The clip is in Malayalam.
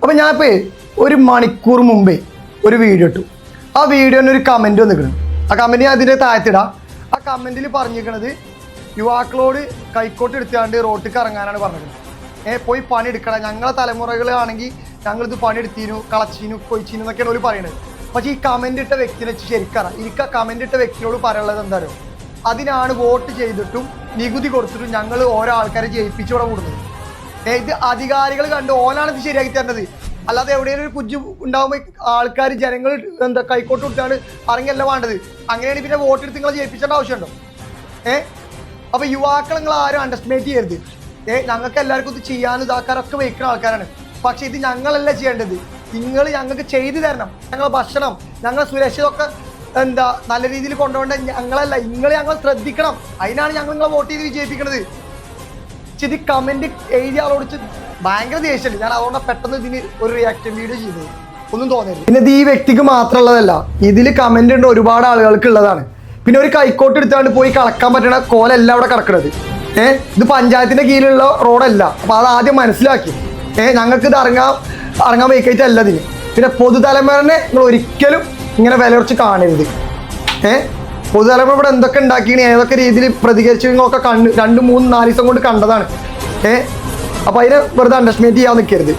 അപ്പോൾ ഞാനിപ്പോൾ ഒരു മണിക്കൂർ മുമ്പേ ഒരു വീഡിയോ ഇട്ടു. ആ വീഡിയോന് ഒരു കമൻറ്റ് വന്നിരിക്കണം. ആ കമൻറ്റ് ഞാൻ അതിൻ്റെ താഴത്തിടാം. ആ കമൻറ്റിൽ പറഞ്ഞിരിക്കണത് യുവാക്കളോട് കൈക്കോട്ട് എടുത്താണ്ട് റോട്ടിലേക്ക് ഇറങ്ങാനാണ് പറഞ്ഞത്. പോയി പണിയെടുക്കണം, ഞങ്ങളെ തലമുറകളാണെങ്കിൽ ഞങ്ങളിത് പണിയെടുത്തീനു, കളച്ചീനു, കൊയ്ച്ചീനു എന്നൊക്കെയാണ് അവർ പറയുന്നത്. പക്ഷേ ഈ കമൻ്റ് ഇട്ട വ്യക്തിനെ വെച്ച് ശരിക്കറിയാം. എനിക്ക് ആ കമൻ്റ് ഇട്ട വ്യക്തിയോട് പറയാനുള്ളത് എന്താ പറയുക, അതിനാണ് വോട്ട് ചെയ്തിട്ടും നികുതി കൊടുത്തിട്ടും ഞങ്ങൾ ഓരോ ആൾക്കാരെ ജയിപ്പിച്ചോടെ കൂടുന്നത്. ഇത് അധികാരികൾ കണ്ട് ഓനാണ് ഇത് ശരിയാക്കി തരുന്നത്. അല്ലാതെ എവിടെയെങ്കിലും ഒരു കുഞ്ഞു ഉണ്ടാകുമ്പോൾ ആൾക്കാർ ജനങ്ങൾ എന്താ കൈക്കോട്ട് കൊടുത്താണ് ഇറങ്ങിയല്ല വേണ്ടത്. അങ്ങനെയാണ് പിന്നെ വോട്ടെടുത്ത് നിങ്ങളെ ജയിപ്പിക്കേണ്ട ആവശ്യമുണ്ടോ? അപ്പോൾ യുവാക്കൾ നിങ്ങൾ ആരും അണ്ടർസ്റ്റിമേറ്റ് ചെയ്യരുത്. ഞങ്ങൾക്ക് എല്ലാവർക്കും ഇത് ചെയ്യാനും ഇതാക്കാനൊക്കെ വയ്ക്കുന്ന ആൾക്കാരാണ്. പക്ഷെ ഇത് ഞങ്ങളല്ല ചെയ്യേണ്ടത്, നിങ്ങൾ ഞങ്ങൾക്ക് ചെയ്തു തരണം. ഞങ്ങളെ ഭക്ഷണം, ഞങ്ങളെ സുരക്ഷിതമൊക്കെ എന്താ നല്ല രീതിയിൽ കൊണ്ടുപോകേണ്ട ഞങ്ങളല്ല, ഞങ്ങൾ ശ്രദ്ധിക്കണം. അതിനാണ് ഞങ്ങൾ നിങ്ങളെ വോട്ട് ചെയ്ത് വിജയിപ്പിക്കുന്നത്. ഇത് കമൻറ്റ് എഴുതിയ ആളോട് ഭയങ്കര ദേഷ്യമുണ്ട്. ഞാൻ അതുകൊണ്ടാണ് പെട്ടെന്ന് ഇതിന് ഒരു റിയാക്ഷൻ വീഡിയോ ചെയ്തത്. ഒന്നും തോന്നരുത്. പിന്നെ ഇത് ഈ വ്യക്തിക്ക് മാത്രമുള്ളതല്ല, ഇതിൽ കമൻ്റ് ഉണ്ട് ഒരുപാട് ആളുകൾക്ക് ഉള്ളതാണ്. പിന്നെ ഒരു കൈക്കോട്ട് എടുത്താണ്ട് പോയി കളക്കാൻ പറ്റുന്ന കോലല്ല അവിടെ കിടക്കുന്നത്. ഇത് പഞ്ചായത്തിൻ്റെ കീഴിലുള്ള റോഡല്ല. അപ്പോൾ അത് ആദ്യം മനസ്സിലാക്കി. ഞങ്ങൾക്ക് ഇത് ഇറങ്ങാൻ വയ്ക്കായിട്ടല്ല ഇതിന്. പിന്നെ പൊതുതലമുറനെ നിങ്ങൾ ഒരിക്കലും ഇങ്ങനെ വില കുറച്ച് കാണരുത്. പൊതുതലമുറ ഇവിടെ എന്തൊക്കെ ഉണ്ടാക്കിയാണ്, ഏതൊക്കെ രീതിയിൽ പ്രതികരിച്ചു നിങ്ങളൊക്കെ 2, 3, 4 ദിവസം കൊണ്ട് കണ്ടതാണ്. അപ്പോൾ അതിനെ വെറുതെ അണ്ടർസ്റ്റിമേറ്റ് ചെയ്യാൻ നിൽക്കരുത്.